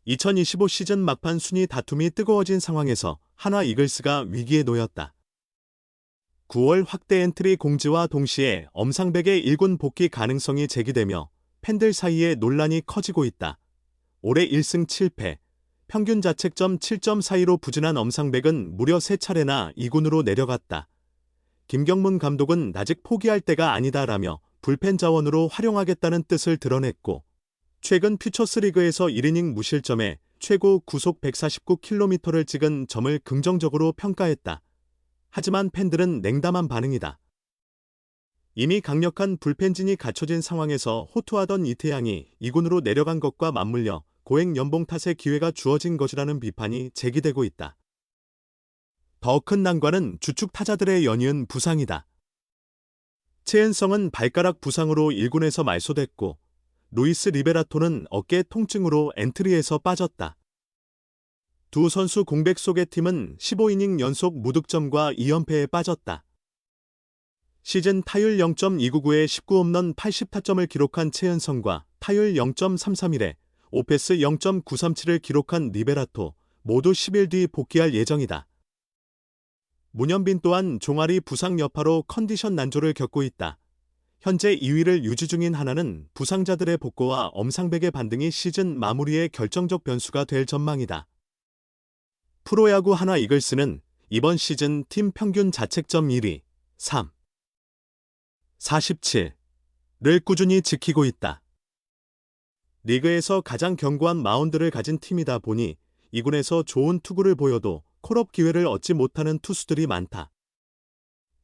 2025 시즌 막판 순위 다툼이 뜨거워진 상황에서 한화 이글스가 위기에 놓였다. 9월 확대 엔트리 공지와 동시에 엄상백의 1군 복귀 가능성이 제기되며 팬들 사이에 논란이 커지고 있다. 올해 1승 7패, 평균 자책점 7.42로 부진한 엄상백은 무려 3차례나 2군으로 내려갔다. 김경문 감독은 아직 포기할 때가 아니다라며 불펜 자원으로 활용하겠다는 뜻을 드러냈고, 최근 퓨처스리그에서 1이닝 무실점에 최고 구속 149km를 찍은 점을 긍정적으로 평가했다. 하지만 팬들은 냉담한 반응이다. 이미 강력한 불펜진이 갖춰진 상황에서 호투하던 이태양이 2군으로 내려간 것과 맞물려 고액 연봉 탓에 기회가 주어진 것이라는 비판이 제기되고 있다. 더 큰 난관은 주축 타자들의 연이은 부상이다. 최은성은 발가락 부상으로 1군에서 말소됐고, 루이스 리베라토는 어깨 통증으로 엔트리에서 빠졌다. 두 선수 공백 속의 팀은 15이닝 연속 무득점과 2연패에 빠졌다. 시즌 타율 0.299에 19홈런 80타점을 기록한 최은성과 타율 0.331에 오페스 0.937을 기록한 리베라토 모두 10일 뒤 복귀할 예정이다. 문현빈 또한 종아리 부상 여파로 컨디션 난조를 겪고 있다. 현재 2위를 유지 중인 하나는 부상자들의 복구와 엄상백의 반등이 시즌 마무리에 결정적 변수가 될 전망이다. 프로야구 한화 이글스는 이번 시즌 팀 평균 자책점 1위, 3.47를 꾸준히 지키고 있다. 리그에서 가장 견고한 마운드를 가진 팀이다 보니 2군에서 좋은 투구를 보여도 콜업 기회를 얻지 못하는 투수들이 많다.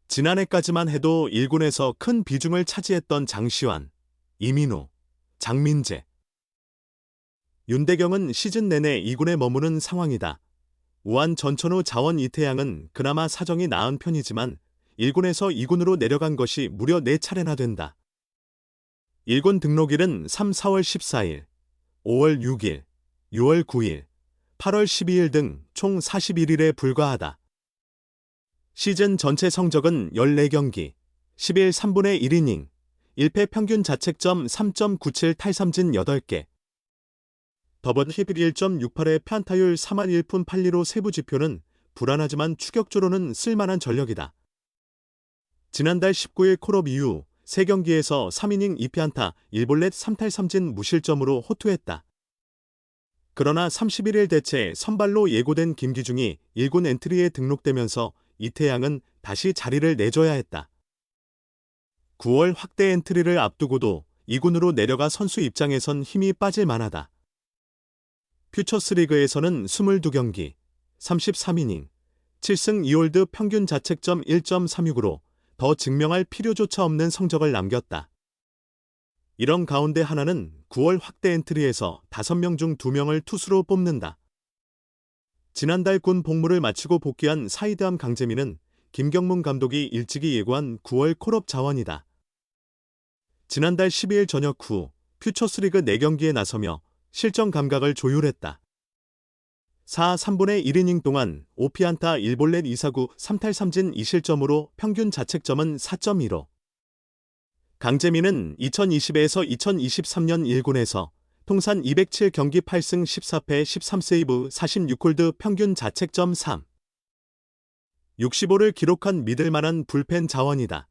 지난해까지만 해도 1군에서 큰 비중을 차지했던 장시환, 이민호, 장민재, 윤대경은 시즌 내내 2군에 머무는 상황이다. 우한 전천후 자원 이태양은 그나마 사정이 나은 편이지만 1군에서 2군으로 내려간 것이 무려 4차례나 된다. 1군 등록일은 3, 4월 14일, 5월 6일, 6월 9일, 8월 12일 등 총 41일에 불과하다. 시즌 전체 성적은 14경기, 11 3분의 1이닝, 1패 평균 자책점 3.97 탈삼진 8개, 더블 힙 1.68의 편타율 3할 1푼 8리로 세부 지표는 불안하지만 추격조로는 쓸만한 전력이다. 지난달 19일 콜업 이후 3경기에서 3이닝 2피안타 1볼넷 3탈3진 무실점으로 호투했다. 그러나 31일 대체 선발로 예고된 김기중이 1군 엔트리에 등록되면서 이태양은 다시 자리를 내줘야 했다. 9월 확대 엔트리를 앞두고도 2군으로 내려가 선수 입장에선 힘이 빠질 만하다. 퓨처스리그에서는 22경기, 33이닝, 7승 2홀드 평균 자책점 1.36으로 더 증명할 필요조차 없는 성적을 남겼다. 이런 가운데 하나는 9월 확대 엔트리에서 5명 중 2명을 투수로 뽑는다. 지난달 군 복무를 마치고 복귀한 사이드암 강재민은 김경문 감독이 일찍이 예고한 9월 콜업 자원이다. 지난달 12일 저녁 후 퓨처스리그 4경기에 나서며 실전 감각을 조율했다. 4, 3분의 1이닝 동안 5피안타 1볼넷 2사구 3탈3진 2실점으로 평균 자책점은 4.15. 강재민은 2020에서 2023년 1군에서 통산 207경기 8승 14패 13세이브 46홀드 평균 자책점 3. 65를 기록한 믿을만한 불펜 자원이다.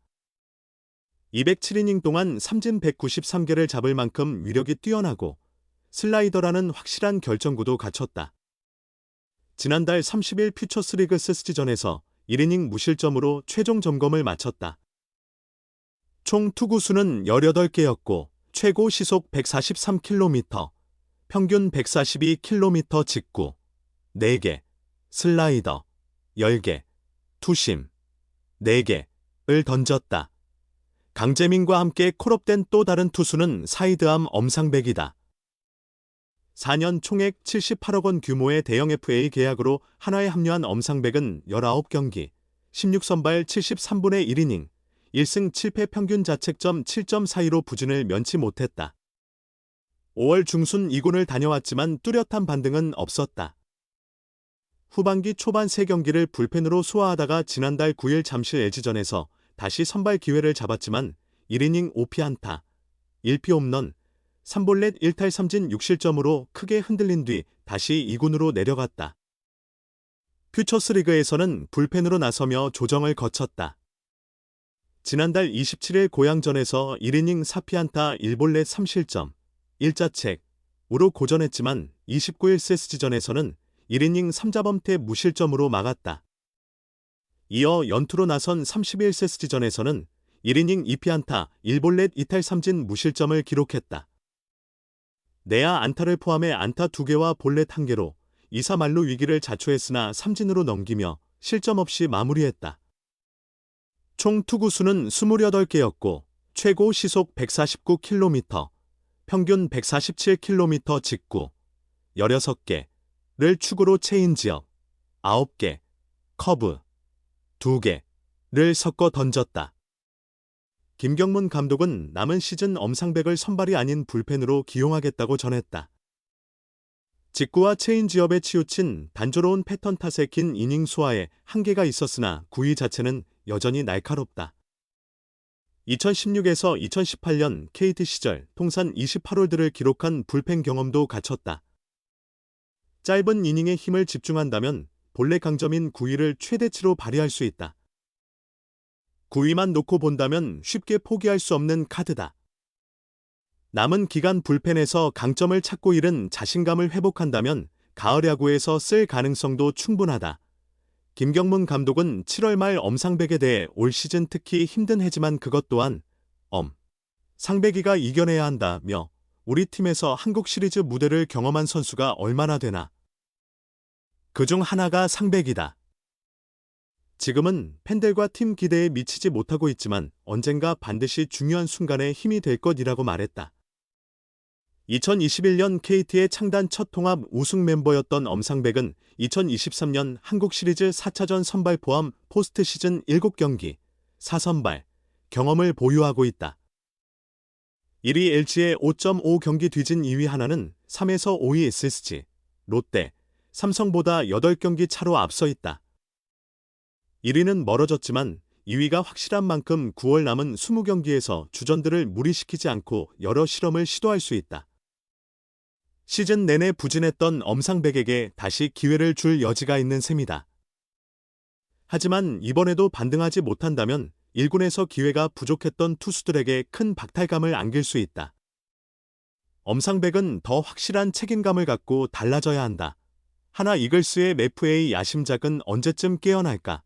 207이닝 동안 삼진 193개를 잡을 만큼 위력이 뛰어나고 슬라이더라는 확실한 결정구도 갖췄다. 지난달 30일 퓨처스리그 시즌에서 1이닝 무실점으로 최종 점검을 마쳤다. 총 투구수는 18개였고 최고 시속 143km, 평균 142km 직구, 4개, 슬라이더, 10개, 투심, 4개를 던졌다. 강재민과 함께 콜업된 또 다른 투수는 사이드암 엄상백이다. 4년 총액 78억 원 규모의 대형 FA 계약으로 한화에 합류한 엄상백은 19경기, 16선발 73분의 1이닝, 1승 7패 평균 자책점 7.42로 부진을 면치 못했다. 5월 중순 2군을 다녀왔지만 뚜렷한 반등은 없었다. 후반기 초반 3경기를 불펜으로 소화하다가 지난달 9일 잠실 LG전에서 다시 선발 기회를 잡았지만 1이닝 5피안타, 1피 홈런, 3볼넷 1탈3진 6실점으로 크게 흔들린 뒤 다시 2군으로 내려갔다. 퓨처스리그에서는 불펜으로 나서며 조정을 거쳤다. 지난달 27일 고양전에서 1이닝 4피안타 1볼넷 3실점, 1자책으로 고전했지만 29일 세스지전에서는 1이닝 3자범퇴 무실점으로 막았다. 이어 연투로 나선 31 세스지전에서는 1이닝 2피안타 1볼넷 2탈3진 무실점을 기록했다. 내야 안타를 포함해 안타 2개와 볼넷 1개로 2사 만루 위기를 자초했으나 삼진으로 넘기며 실점 없이 마무리했다. 총 투구수는 28개였고 최고 시속 149km, 평균 147km 직구 16개를 축으로 체인지업 9개, 커브 2개를 섞어 던졌다. 김경문 감독은 남은 시즌 엄상백을 선발이 아닌 불펜으로 기용하겠다고 전했다. 직구와 체인지업에 치우친 단조로운 패턴 탓에 긴 이닝 소화에 한계가 있었으나 구위 자체는 여전히 날카롭다. 2016에서 2018년 KT 시절 통산 28홀드를 기록한 불펜 경험도 갖췄다. 짧은 이닝에 힘을 집중한다면 본래 강점인 구위를 최대치로 발휘할 수 있다. 구위만 놓고 본다면 쉽게 포기할 수 없는 카드다. 남은 기간 불펜에서 강점을 찾고 잃은 자신감을 회복한다면 가을 야구에서 쓸 가능성도 충분하다. 김경문 감독은 7월 말 엄상백에 대해 올 시즌 특히 힘든 해지만 그것 또한 상백이가 이겨내야 한다며 우리 팀에서 한국 시리즈 무대를 경험한 선수가 얼마나 되나. 그중 하나가 상백이다. 지금은 팬들과 팀 기대에 미치지 못하고 있지만 언젠가 반드시 중요한 순간에 힘이 될 것이라고 말했다. 2021년 KT의 창단 첫 통합 우승 멤버였던 엄상백은 2023년 한국 시리즈 4차전 선발 포함 포스트 시즌 7경기 4선발 경험을 보유하고 있다. 1위 LG의 5.5경기 뒤진 2위 하나는 3에서 5위 SSG, 롯데, 삼성보다 8경기 차로 앞서 있다. 1위는 멀어졌지만 2위가 확실한 만큼 9월 남은 20경기에서 주전들을 무리시키지 않고 여러 실험을 시도할 수 있다. 시즌 내내 부진했던 엄상백에게 다시 기회를 줄 여지가 있는 셈이다. 하지만 이번에도 반등하지 못한다면 1군에서 기회가 부족했던 투수들에게 큰 박탈감을 안길 수 있다. 엄상백은 더 확실한 책임감을 갖고 달라져야 한다. 하나 이글스의 FA 야심작은 언제쯤 깨어날까?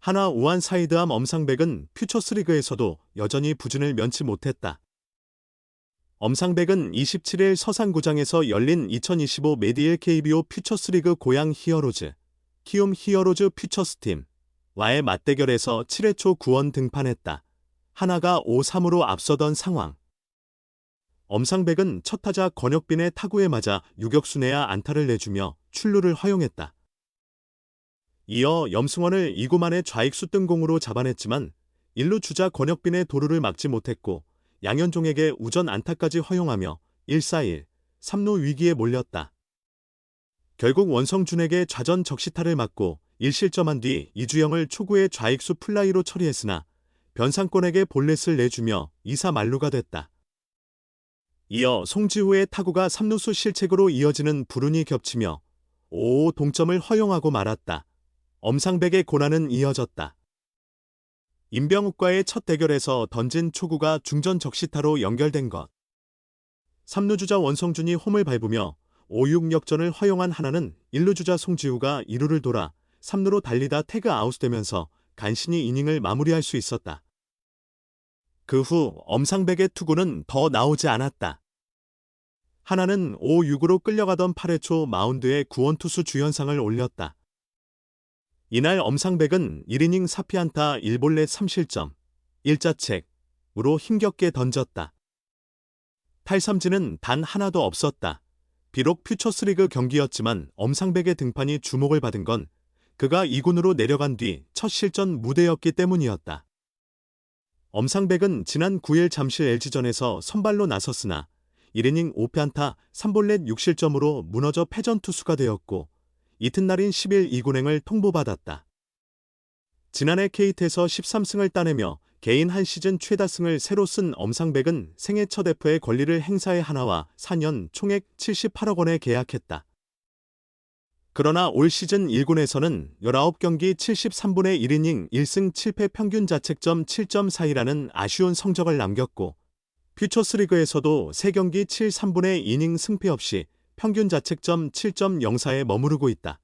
하나 우한 사이드암 엄상백은 퓨처스리그에서도 여전히 부진을 면치 못했다. 엄상백은 27일 서산구장에서 열린 2025 메디일 KBO 퓨처스리그 고양 히어로즈, 키움 히어로즈 퓨처스팀과의 맞대결에서 7회 초 9원 등판했다. 하나가 5-3으로 앞서던 상황. 엄상백은 첫 타자 권혁빈의 타구에 맞아 유격수 내야 안타를 내주며 출루를 허용했다. 이어 염승원을 2구 만에 좌익수 뜬공으로 잡아냈지만 1루 주자 권혁빈의 도루를 막지 못했고 양현종에게 우전 안타까지 허용하며 1-4-1, 3루 위기에 몰렸다. 결국 원성준에게 좌전 적시타를 맞고 1실점한 뒤 이주영을 초구의 좌익수 플라이로 처리했으나 변상권에게 볼넷을 내주며 2사 만루가 됐다. 이어 송지후의 타구가 3루수 실책으로 이어지는 불운이 겹치며 5-5 동점을 허용하고 말았다. 엄상백의 고난은 이어졌다. 임병욱과의 첫 대결에서 던진 초구가 중전 적시타로 연결된 것. 3루주자 원성준이 홈을 밟으며 5-6 역전을 허용한 하나는 1루주자 송지우가 2루를 돌아 3루로 달리다 태그 아웃되면서 간신히 이닝을 마무리할 수 있었다. 그 후 엄상백의 투구는 더 나오지 않았다. 하나는 5-6으로 끌려가던 8회 초 마운드에 구원투수 주현상을 올렸다. 이날 엄상백은 1이닝 4피안타 1볼넷 3실점, 1자책으로 힘겹게 던졌다. 탈삼진은 단 하나도 없었다. 비록 퓨처스리그 경기였지만 엄상백의 등판이 주목을 받은 건 그가 2군으로 내려간 뒤 첫 실전 무대였기 때문이었다. 엄상백은 지난 9일 잠실 LG전에서 선발로 나섰으나 1이닝 5피안타 3볼넷 6실점으로 무너져 패전 투수가 되었고 이튿날인 10일 2군행을 통보받았다. 지난해 KT에서 13승을 따내며 개인 한 시즌 최다승을 새로 쓴 엄상백은 생애 첫 F의 권리를 행사해 하나와 4년 총액 78억 원에 계약했다. 그러나 올 시즌 1군에서는 19경기 73분의 1이닝 1승 7패 평균 자책점 7.42라는 아쉬운 성적을 남겼고 퓨처스리그에서도 3경기 7, 3분의 2이닝 승패 없이 평균 자책점 7.04에 머무르고 있다.